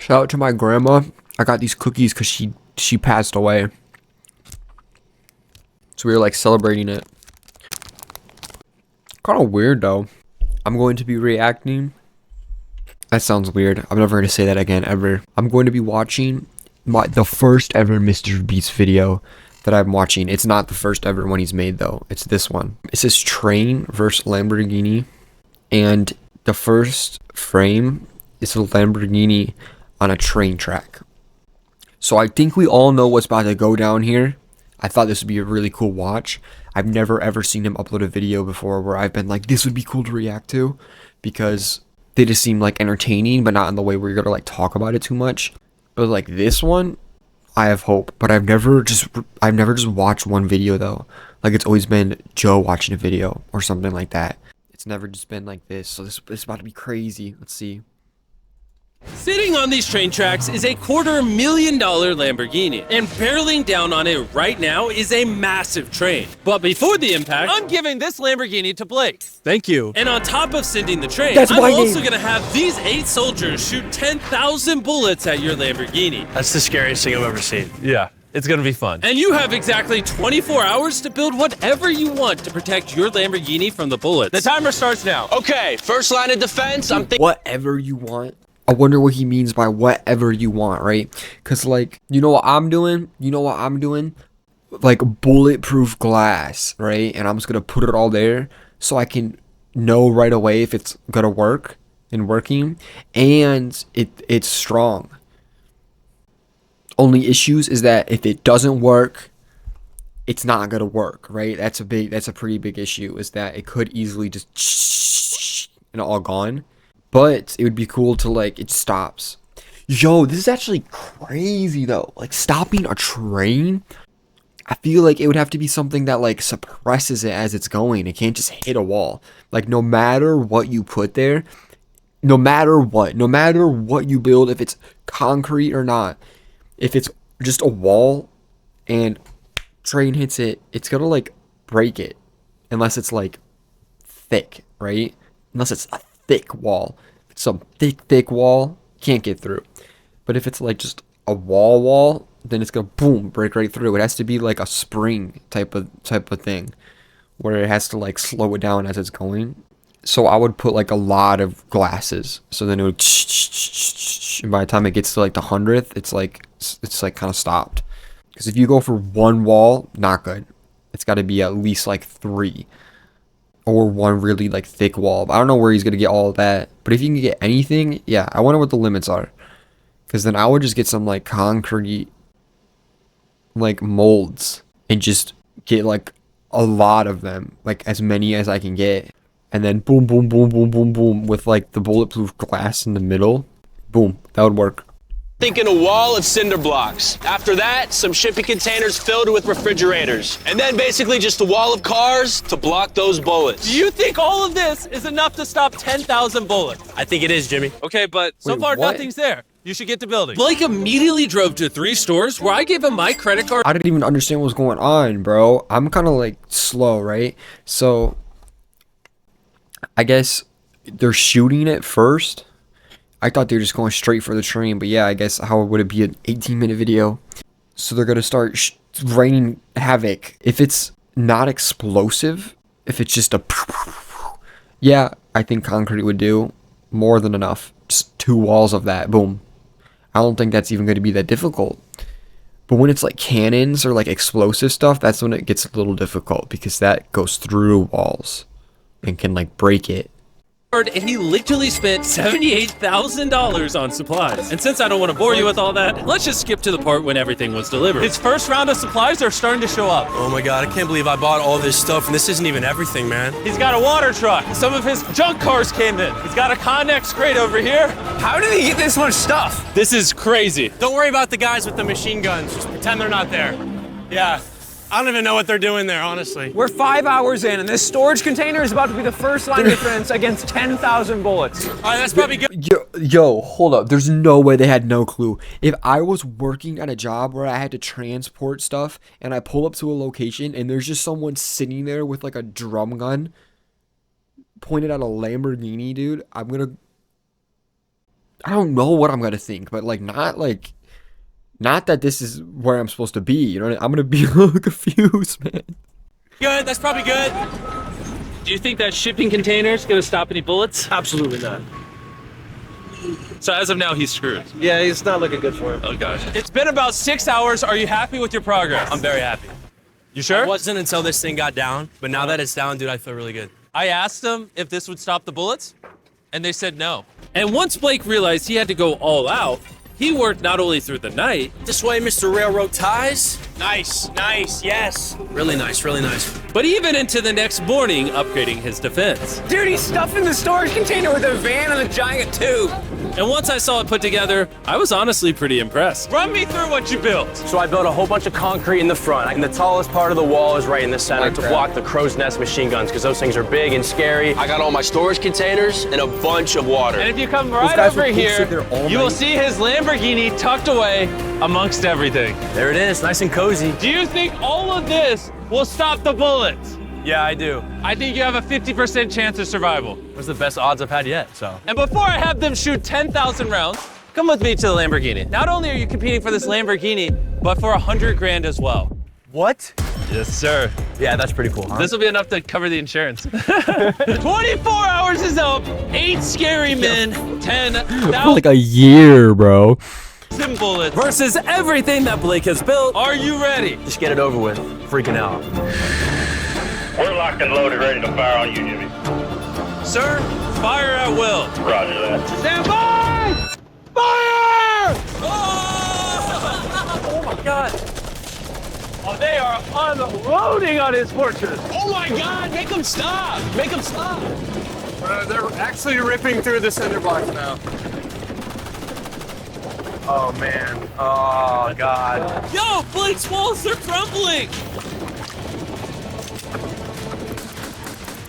Shout out to my grandma. I got these cookies because she passed away. So we were like celebrating it. Kind of weird though. I'm going to be reacting. That sounds weird. I'm never going to say that again ever. I'm going to be watching the first ever Mr. Beast video that I'm watching. It's not the first ever one he's made though. It's this one. It says train versus Lamborghini. And the first frame is a Lamborghini on a train track. So I think we all know what's about to go down here. I thought this would be a really cool watch. I've never ever seen him upload a video before where I've been like, this would be cool to react to, because they just seem like entertaining, but not in the way where you're gonna like talk about it too much. But like this one, I have hope. But I've never just watched one video though. Like it's always been Joe watching a video or something like that. It's never just been like this. So this is about to be crazy. Let's see. Sitting on these train tracks is a $250,000 Lamborghini, and barreling down on it right now is a massive train. But before the impact, I'm giving this Lamborghini to Blake. Thank you. And on top of sending the train, That's I'm my also name. gonna have these 8 soldiers shoot 10,000 bullets at your Lamborghini. That's the scariest thing I've ever seen. Yeah, it's gonna be fun. And you have exactly 24 hours to build whatever you want to protect your Lamborghini from the bullets. The timer starts now. Okay, first line of defense, I'm thinking. Whatever you want. I wonder what he means by whatever you want, right? Because, like, you know what I'm doing? Like, bulletproof glass, right? And I'm just going to put it all there so I can know right away if it's going to work and working. And it's strong. Only issues is that if it doesn't work, it's not going to work, right? That's a pretty big issue, is that it could easily just and all gone. But it would be cool to, like, it stops. Yo, this is actually crazy, though. Like, stopping a train, I feel like it would have to be something that, like, suppresses it as it's going. It can't just hit a wall. Like, no matter what you put there, no matter what you build, if it's concrete or not, if it's just a wall and train hits it, it's gonna, like, break it. Unless it's, like, thick, right? Unless it's a thick wall. If it's some thick wall, can't get through. But if it's like just a wall, then it's gonna boom, break right through. It has to be like a spring type of thing, where it has to like slow it down as it's going. So I would put like a lot of glasses, so then it would and by the time it gets to like the 100th, it's like kind of stopped. Because if you go for one wall, not good. It's got to be at least like 3. Or one really like thick wall. I don't know where he's gonna get all of that, but if you can get anything, yeah, I wonder what the limits are. Because then I would just get some like concrete like molds and just get like a lot of them, like as many as I can get, and then boom with like the bulletproof glass in the middle. Boom, that would work. Thinking a wall of cinder blocks. After that, some shipping containers filled with refrigerators. And then basically just a wall of cars to block those bullets. Do you think all of this is enough to stop 10,000 bullets? I think it is, Jimmy. Okay, but so Wait, far what? nothing's there. You should get to building. Blake immediately drove to 3 stores where I gave him my credit card. I didn't even understand what was going on, bro. I'm kind of like slow, right? So I guess they're shooting it first. I thought they were just going straight for the train, but yeah, I guess how would it be an 18-minute video? So they're gonna start raining havoc. If it's not explosive, if it's just a yeah, I think concrete would do more than enough. Just 2 walls of that, boom. I don't think that's even going to be that difficult. But when it's like cannons or like explosive stuff, that's when it gets a little difficult, because that goes through walls and can like break it. And he literally spent $78,000 on supplies. And since I don't want to bore you with all that, let's just skip to the part when everything was delivered. His first round of supplies are starting to show up. Oh my god, I can't believe I bought all this stuff and this isn't even everything, man. He's got a water truck. Some of his junk cars came in. He's got a Connex crate over here. How did he get this much stuff? This is crazy. Don't worry about the guys with the machine guns. Just pretend they're not there. Yeah. I don't even know what they're doing there, honestly. We're 5 hours in, and this storage container is about to be the first line of defense against 10,000 bullets. All right, that's probably good. Yo, hold up. There's no way they had no clue. If I was working at a job where I had to transport stuff and I pull up to a location and there's just someone sitting there with like a drum gun pointed at a Lamborghini, dude, I don't know what I'm gonna think, but not that this is where I'm supposed to be. You know, I'm gonna be a little confused, man. Good, that's probably good. Do you think that shipping container's gonna stop any bullets? Absolutely not. So as of now, he's screwed. Yeah, it's not looking good for him. Oh gosh. It's been about 6 hours. Are you happy with your progress? I'm very happy. You sure? It wasn't until this thing got down, but now that it's down, dude, I feel really good. I asked them if this would stop the bullets, and they said no. And once Blake realized he had to go all out, he worked not only through the night. This way, Mr. Railroad Ties. Nice, nice, yes. Really nice, really nice. But even into the next morning, upgrading his defense. Dude, he's stuffing the storage container with a van and a giant tube. And once I saw it put together, I was honestly pretty impressed. Run me through what you built. So I built a whole bunch of concrete in the front, and the tallest part of the wall is right in the center to block the crow's nest machine guns, because those things are big and scary. I got all my storage containers and a bunch of water. And if you come right guys over will sit here, there all you will night. see his Lamborghini tucked away amongst everything. There it is, nice and cozy. Do you think all of this will stop the bullets? Yeah, I do. I think you have a 50% chance of survival. What's the best odds I've had yet, so. And before I have them shoot 10,000 rounds, come with me to the Lamborghini. Not only are you competing for this Lamborghini, but for 100 grand as well. What? Yes, sir. Yeah, that's pretty cool, huh? This will be enough to cover the insurance. 24 hours is up. 8 scary men, 10,000 Like a year, bro. bullets versus everything that Blake has built. Are you ready? Just get it over with. Freaking out. We're locked and loaded, ready to fire on you, Jimmy. Sir, fire at will. Roger that. Stand by! Fire! Oh my God. Oh, they are unloading on his fortress. Oh my God, make them stop! Make them stop! They're actually ripping through the cinder blocks now. Oh, man. Oh, God. Yo, Blake's walls are crumbling.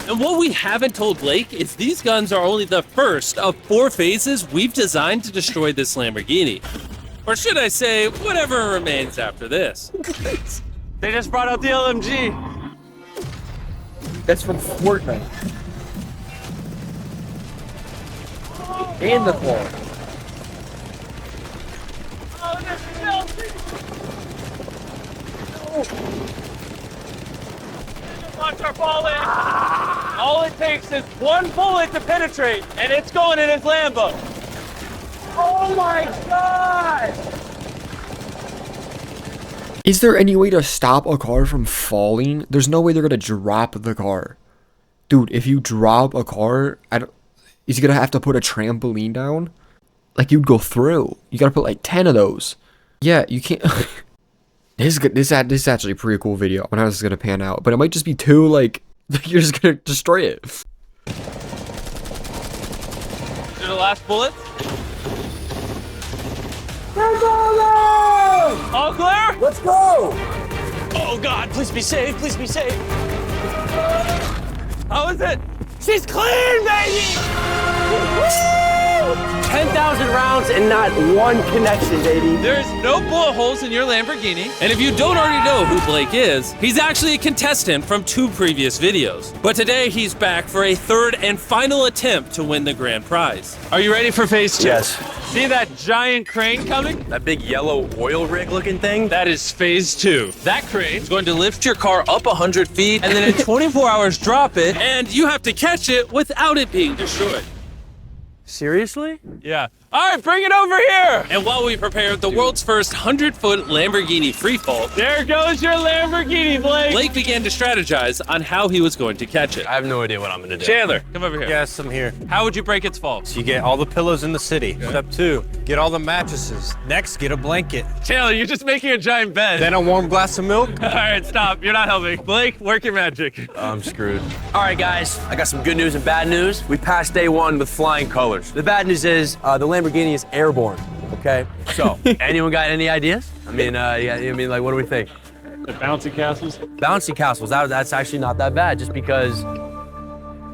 And what we haven't told Blake is these guns are only the first of 4 phases we've designed to destroy this Lamborghini. Or should I say, whatever remains after this. They just brought out the LMG. That's from Fortnite. And the floor. Oh, this is filthy. The bullets are falling. All it takes is one bullet to penetrate, and it's going in his Lambo. Oh my God! Is there any way to stop a car from falling? There's no way they're gonna drop the car. Dude, if you drop a car, is he gonna have to put a trampoline down? Like, you'd go through. You gotta put like 10 of those. Yeah, you can't. This is actually a pretty cool video. I don't know how this is gonna pan out, but it might just be too like you're just gonna destroy it. To the last bullet. All clear? Let's go! Oh God, please be safe, please be safe. How is it? She's clean, baby! 10,000 rounds and not one connection, baby. There's no bullet holes in your Lamborghini. And if you don't already know who Blake is, he's actually a contestant from 2 previous videos. But today he's back for a 3rd and final attempt to win the grand prize. Are you ready for phase 2? Yes. See that giant crane coming? That big yellow oil rig looking thing? That is phase 2. That crane is going to lift your car up 100 feet and then in 24 hours drop it, and you have to catch it without it being destroyed. Seriously? Yeah. All right, bring it over here. And while we prepare the world's first 100-foot Lamborghini freefall, there goes your Lamborghini, Blake. Blake began to strategize on how he was going to catch it. I have no idea what I'm gonna do. Chandler, come over here. Yes, I'm here. How would you break its fall? So you get all the pillows in the city. Step 2, get all the mattresses. Next, get a blanket. Chandler, you're just making a giant bed. Then a warm glass of milk. All right, stop. You're not helping. Blake, work your magic. I'm screwed. All right, guys, I got some good news and bad news. We passed day 1 with flying colors. The bad news is the Lamborghini is airborne, okay? So, anyone got any ideas? I mean, like, what do we think? The bouncy castles. Bouncy castles, that's actually not that bad, just because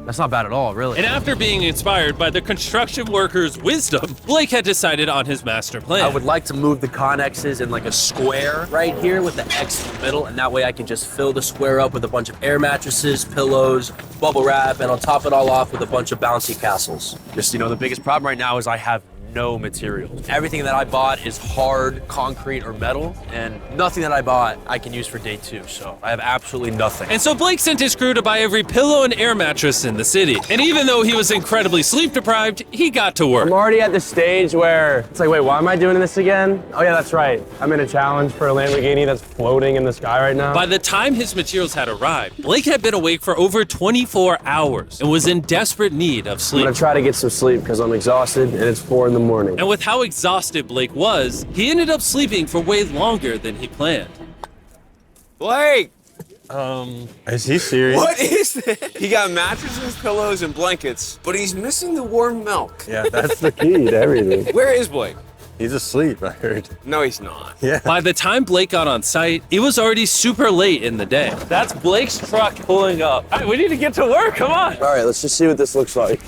that's not bad at all, really. And after being inspired by the construction workers' wisdom, Blake had decided on his master plan. I would like to move the connexes in like a square right here with the X in the middle, and that way I can just fill the square up with a bunch of air mattresses, pillows, bubble wrap, and I'll top it all off with a bunch of bouncy castles. Just, the biggest problem right now is I have no materials. Everything that I bought is hard concrete or metal, and nothing that I bought I can use for day 2, so I have absolutely nothing. And so Blake sent his crew to buy every pillow and air mattress in the city. And even though he was incredibly sleep deprived, he got to work. I'm already at the stage where it's like, wait, why am I doing this again? Oh yeah, that's right. I'm in a challenge for a Lamborghini that's floating in the sky right now. By the time his materials had arrived, Blake had been awake for over 24 hours and was in desperate need of I'm sleep. gonna try to get some sleep because I'm exhausted and it's 4 in the morning. And with how exhausted Blake was, he ended up sleeping for way longer than he planned. Blake! Is he serious? What is this? He got mattresses, pillows, and blankets, but he's missing the warm milk. Yeah, that's the key to everything. Where is Blake? He's asleep, I heard. No, he's not. Yeah. By the time Blake got on site, it was already super late in the day. That's Blake's truck pulling up. All right, we need to get to work, come on. All right, let's just see what this looks like.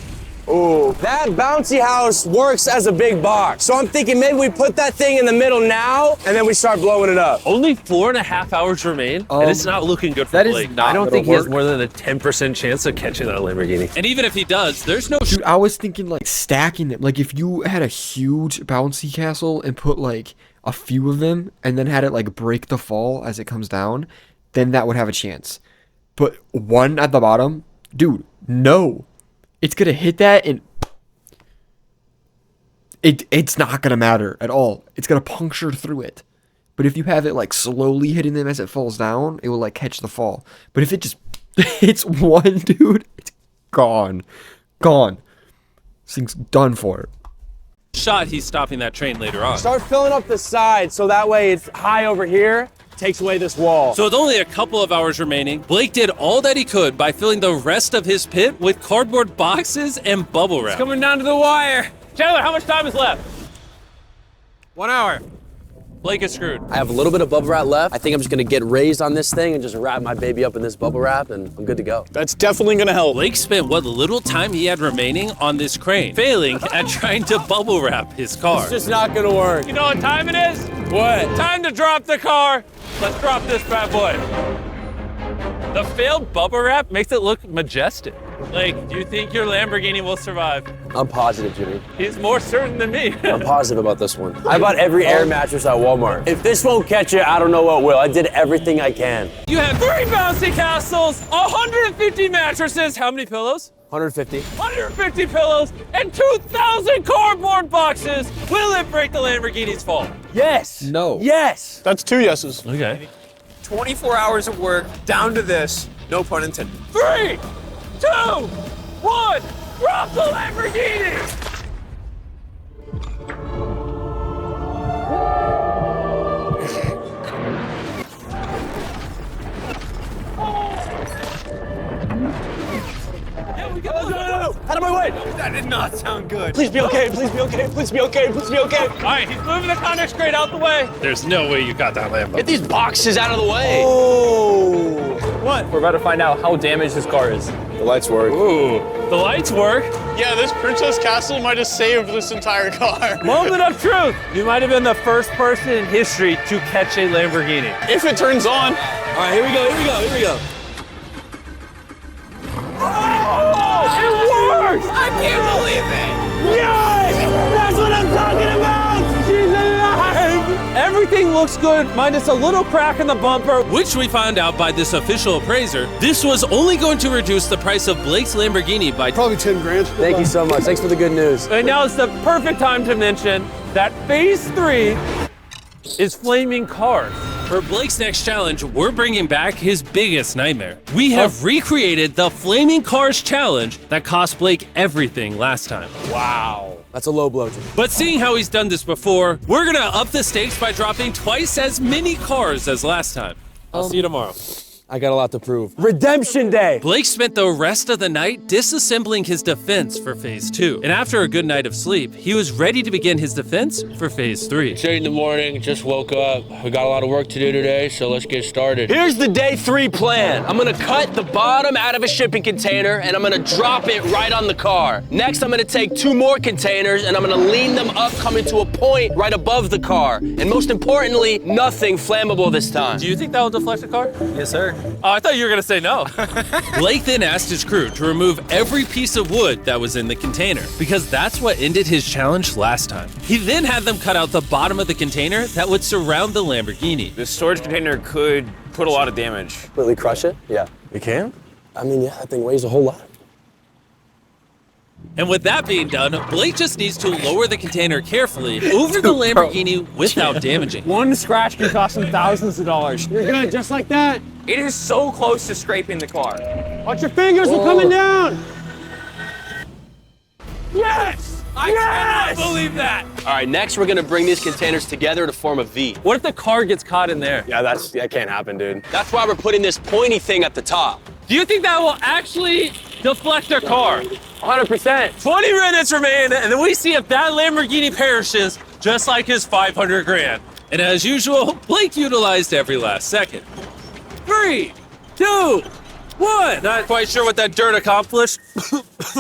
Ooh, that bouncy house works as a big box. So I'm thinking maybe we put that thing in the middle now, and then we start blowing it up. Only 4.5 hours remain, and it's not looking good for that is Blake. not I don't gonna think he has work. more than a 10% chance of catching that Lamborghini. And even if he does, there's no Dude, I was thinking like stacking them. Like if you had a huge bouncy castle and put like a few of them and then had it like break the fall as it comes down, then that would have a chance. But one at the bottom, dude, no. It's gonna hit that and it's not gonna matter at all. It's gonna puncture through it. But if you have it like slowly hitting them as it falls down, it will like catch the fall. But if it just hits one, dude, it's gone. Gone. This thing's done for. shot he's stopping that train later on. Start filling up the side so that way it's high over here, takes away this wall. So with only a couple of hours remaining, Blake did all that he could by filling the rest of his pit with cardboard boxes and bubble wrap. Coming down to the wire. Chandler, how much time is left? 1 hour. Blake is screwed. I have a little bit of bubble wrap left. I think I'm just gonna get raised on this thing and just wrap my baby up in this bubble wrap and I'm good to go. That's definitely gonna help. Blake spent what little time he had remaining on this crane, failing at trying to bubble wrap his car. It's just not gonna work. You know what time it is? What? Time to drop the car. Let's drop this bad boy. The failed bubble wrap makes it look majestic. Blake, do you think your Lamborghini will survive? I'm positive, Jimmy. He's more certain than me. I'm positive about this one. I bought every air mattress at Walmart. If this won't catch it, I don't know what will. I did everything I can. You have 3 bouncy castles, 150 mattresses, how many pillows? 150. 150 pillows, and 2,000 cardboard boxes. Will it break the Lamborghini's fall? Yes. No. Yes. That's 2 yeses. Okay. 24 hours of work down to this. No pun intended. 3, 2, 1, drop the Lamborghini! Out of my way. That did not sound good. Please be okay. Please be okay. Please be okay. Please be okay. All right, he's moving the convex crate out the way. There's no way you got that Lambo. Get these boxes out of the way. Oh. What? We're about to find out how damaged this car is. The lights work. Ooh, the lights work. Yeah, this Princess Castle might have saved this entire car. Moment of truth. You might have been the first person in history to catch a Lamborghini. If it turns on. All right, here we go, here we go, here we go. Oh, it works! I can't believe it. Yes! That's what I'm talking about! She's alive! Everything looks good, minus a little crack in the bumper. Which we found out by this official appraiser, this was only going to reduce the price of Blake's Lamborghini by Probably 10 grand. Thank you so much. Thanks for the good news. And now it's the perfect time to mention that phase 3 is flaming cars. For Blake's next challenge, we're bringing back his biggest nightmare. We have recreated the Flaming Cars challenge that cost Blake everything last time. Wow. That's a low blow, Jimmy. But seeing how he's done this before, we're gonna up the stakes by dropping twice as many cars as last time. I'll see you tomorrow. I got a lot to prove. Redemption Day. Blake spent the rest of the night disassembling his defense for phase 2. And after a good night of sleep, he was ready to begin his defense for phase 3. It's 8 in the morning, just woke up. We got a lot of work to do today, so let's get started. Here's the day 3 plan. I'm gonna cut the bottom out of a shipping container and I'm gonna drop it right on the car. Next, I'm gonna take 2 more containers and I'm gonna lean them up, coming to a point right above the car. And most importantly, nothing flammable this time. Do you think that will deflect the car? Yes, sir. Oh, I thought you were gonna say no. Blake then asked his crew to remove every piece of wood that was in the container, because that's what ended his challenge last time. He then had them cut out the bottom of the container that would surround the Lamborghini. This storage container could put a lot of damage. Completely crush it? Yeah. You can? I mean, yeah, that thing weighs a whole lot. And with that being done, Blake just needs to lower the container carefully over the Lamborghini without damaging. One scratch can cost him thousands of dollars. You're good, just like that. It is so close to scraping the car. Watch your fingers, we're coming down. Yes! I cannot believe that. All right, next we're gonna bring these containers together to form a V. What if the car gets caught in there? Yeah, that can't happen, dude. That's why we're putting this pointy thing at the top. Do you think that will actually deflect a car? 100%. 20 minutes remain, and then we see if that Lamborghini perishes, just like his 500 grand. And as usual, Blake utilized every last second. 3, 2, 1. Not quite sure what that dirt accomplished.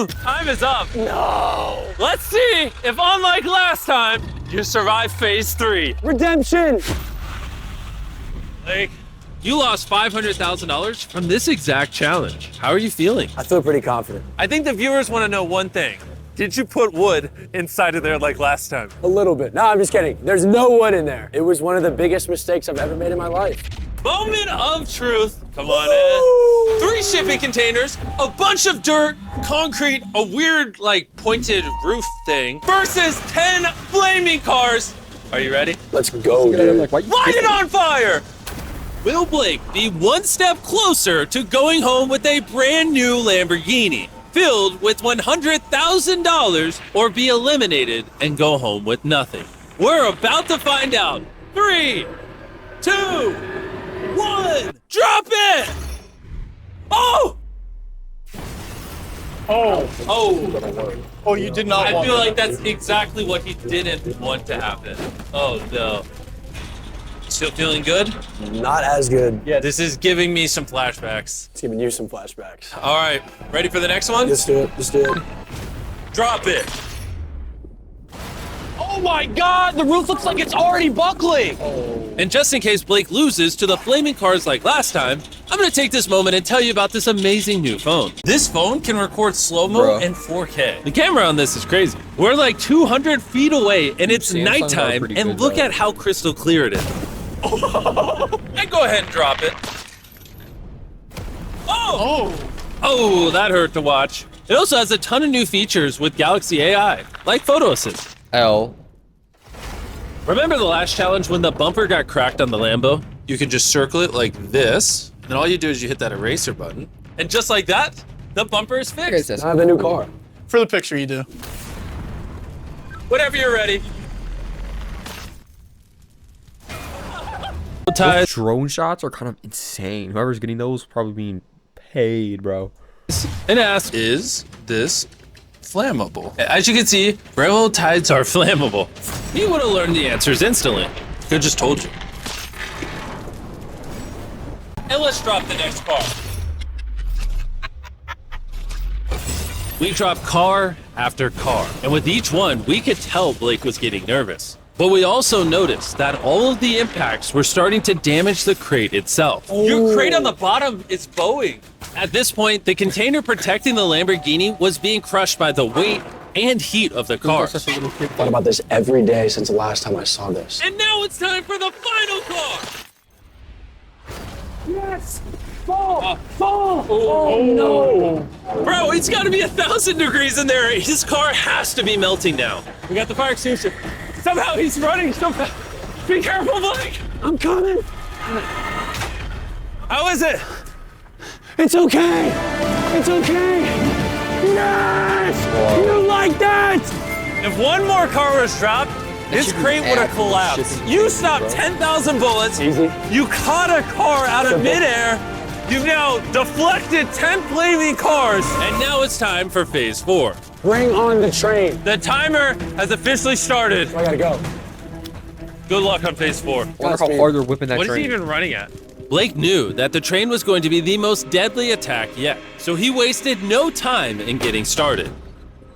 Time is up. No. Let's see if, unlike last time, you survive phase 3. Redemption! Blake, You lost $500,000 from this exact challenge. How are you feeling? I feel pretty confident. I think the viewers want to know one thing. Did you put wood inside of there like last time? A little bit. No, I'm just kidding. There's no wood in there. It was one of the biggest mistakes I've ever made in my life. Moment of truth. Come on in. 3 shipping containers, a bunch of dirt, concrete, a weird, like, pointed roof thing, versus 10 flaming cars. Are you ready? Let's go, dude. Light it on fire! Will Blake be one step closer to going home with a brand new Lamborghini filled with $100,000, or be eliminated and go home with nothing? We're about to find out. 3, 2, 1, drop it! Oh! Oh, you did not I want feel that. like that's exactly what he didn't want to happen. Oh no. Still feeling good? Not as good. Yeah, this is giving me some flashbacks. It's giving you some flashbacks. All right, ready for the next one? Let's do it. Let's do it. Drop it. Oh my God, the roof looks like it's already buckling. And just in case Blake loses to the flaming cars like last time, I'm gonna take this moment and tell you about this amazing new phone. This phone can record slow-mo and 4K. The camera on this is crazy. We're like 200 feet away and it's Samsung are nighttime, pretty and good, look though. at how crystal clear it is. And go ahead and drop it. Oh, that hurt to watch. It also has a ton of new features with Galaxy AI, like photo assist. L. Remember the last challenge when the bumper got cracked on the Lambo? You could just circle it like this, and all you do is you hit that eraser button. And just like that, the bumper is fixed. I have a new car. For the picture, you do. Whenever you're ready. Those drone shots are kind of insane. Whoever's getting those probably being paid, bro. And ask, is this flammable? As you can see, railroad ties are flammable. You would have learned the answers instantly. Could have just told you. And let's drop the next car. We dropped car after car, and with each one, we could tell Blake was getting nervous. But we also noticed that all of the impacts were starting to damage the crate itself. Your crate on the bottom is bowing. At this point, the container protecting the Lamborghini was being crushed by the weight and heat of the car. Thought about this every day since the last time I saw this. And now it's time for the final car! Yes! Fall! Fall! Oh no! Bro, it's gotta be 1,000 degrees in there. His car has to be melting now. We got the fire extinguisher. Somehow he's running so fast. Be careful, Blake. I'm coming! How is it? It's okay! It's okay! Yes! You like that? If one more car was dropped, his crate would have collapsed. You stopped 10,000 bullets. Easy. You caught a car out of midair. You've now deflected 10 flaming cars. And now it's time for phase 4. Bring on the train. The timer has officially started. I gotta go. Good luck on phase 4. I wonder how far they're whipping that What is train. he even running at? Blake knew that the train was going to be the most deadly attack yet, so he wasted no time in getting started.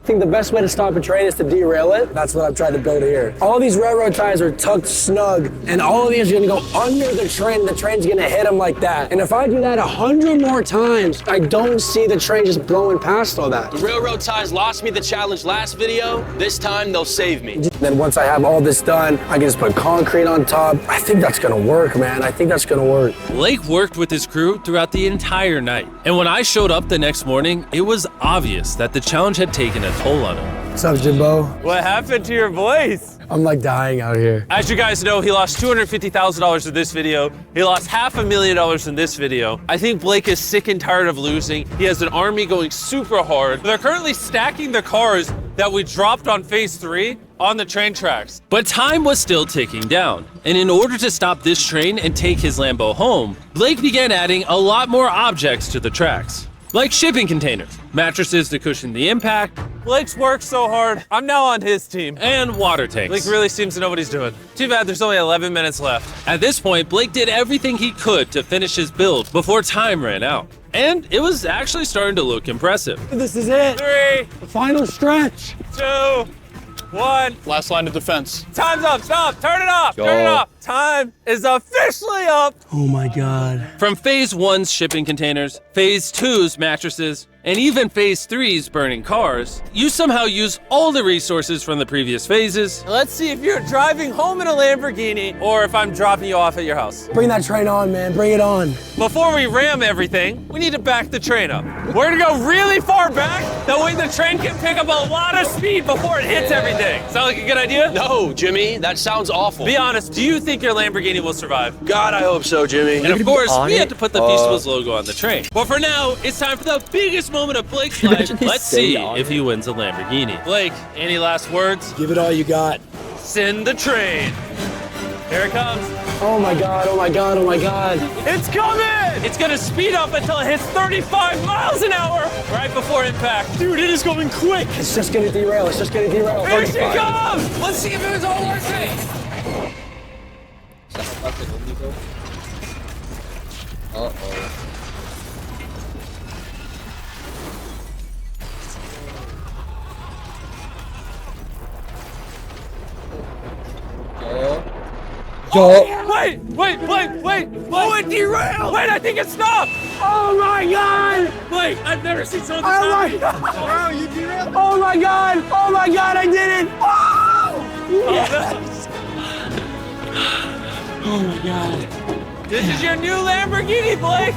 think the best way to stop a train is to derail it. That's what I've tried to build here. All these railroad ties are tucked snug, and all of these are gonna go under the train. The train's gonna hit them like that. And if I do that 100 more times, I don't see the train just blowing past all that. The railroad ties lost me the challenge last video. This time they'll save me. Then once I have all this done, I can just put concrete on top. I think that's gonna work, man. I think that's gonna work. Blake worked with his crew throughout the entire night. And when I showed up the next morning, it was obvious that the challenge had taken a toll on him. What's up, Jimbo? What happened to your voice? I'm like dying out here. As you guys know, he lost $250,000 in this video. He lost $500,000 in this video. I think Blake is sick and tired of losing. He has an army going super hard. They're currently stacking the cars that we dropped on phase 3 on the train tracks. But time was still ticking down. And in order to stop this train and take his Lambo home, Blake began adding a lot more objects to the tracks. Like shipping containers, mattresses to cushion the impact, Blake's worked so hard. I'm now on his team. and water tanks. Blake really seems to know what he's doing. Too bad there's only 11 minutes left. At this point, Blake did everything he could to finish his build before time ran out. And it was actually starting to look impressive. This is it. 3, The final stretch. 2, 1. Last line of defense. Time's up. Stop. Turn it off. Turn it off. Time is officially up. Oh my God. From phase 1's shipping containers, phase 2's mattresses, and even phase 3's burning cars, you somehow use all the resources from the previous phases. Let's see if you're driving home in a Lamborghini or if I'm dropping you off at your house. Bring that train on, man. Bring it on. Before we ram everything, we need to back the train up. We're gonna go really far back. That way the train can pick up a lot of speed before it hits everything. Sound like a good idea? No, Jimmy, that sounds awful. Be honest, do you think your Lamborghini will survive? God, I hope so, Jimmy. And of course, on we it? had to put the Feastables logo on the train. But for now, it's time for the biggest moment of Blake's life. Let's see if he wins a Lamborghini. Blake, any last words? Give it all you got. Send the train. Here it comes. Oh my God, oh my God, oh my God. It's coming! It's gonna speed up until it hits 35 miles an hour right before impact. Dude, it is going quick. It's just gonna derail. It's just gonna derail. Here she comes! Let's see if it was all worth it. Wait! Oh, it derailed! Wait, I think it stopped! Oh my God. Wait, I've never seen something Oh my this God. Wow, you derailed. Oh my God. Oh my God, I did it. Oh! Yes. Oh my God. This is your new Lamborghini, Blake!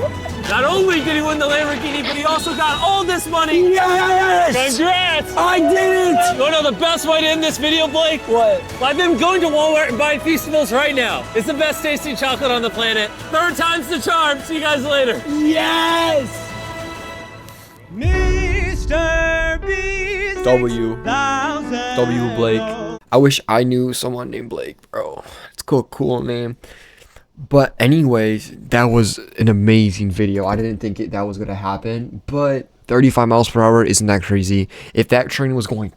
Not only did he win the Lamborghini, but he also got all this money! Yes. Congrats! I did it. You wanna know the best way to end this video, Blake? What? By them going to Walmart and buying Feastables right now. It's the best tasting chocolate on the planet. 3rd time's the charm. See you guys later. Yes. Mr. Beast. W Blake. I wish I knew someone named Blake, bro. It's a cool name. But anyways, that was an amazing video. I didn't think that was gonna happen, but 35 miles per hour isn't that crazy. If that train was going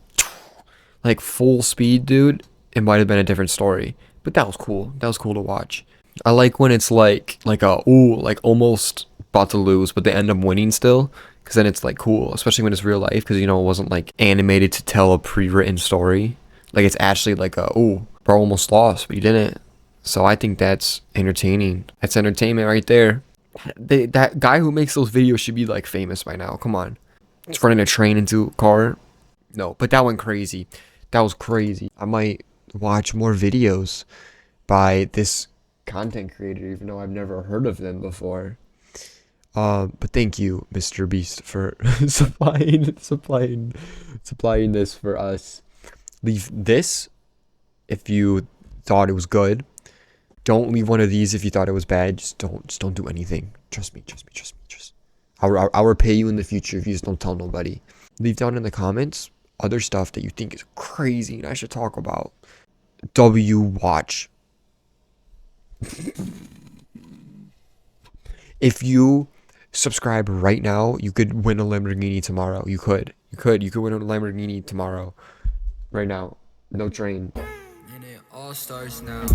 like full speed, dude, it might have been a different story. But that was cool. That was cool to watch. I like when it's like almost about to lose, but they end up winning still. Because then it's like cool, especially when it's real life. Because, you know, it wasn't like animated to tell a pre-written story. Like it's actually like bro almost lost, but you didn't. So I think that's entertaining. That's entertainment right there. That guy who makes those videos should be like famous by now. Come on. It's running a train into a car. No, but that went crazy. That was crazy. I might watch more videos by this content creator, even though I've never heard of them before. But thank you, Mr. Beast, for supplying this for us. Leave this if you thought it was good. Don't leave one of these if you thought it was bad. Just don't do anything. Trust me. I'll repay you in the future if you just don't tell nobody. Leave down in the comments other stuff that you think is crazy and I should talk about. watch. If you subscribe right now, you could win a Lamborghini tomorrow. You could win a Lamborghini tomorrow. Right now. No train. And it all starts now.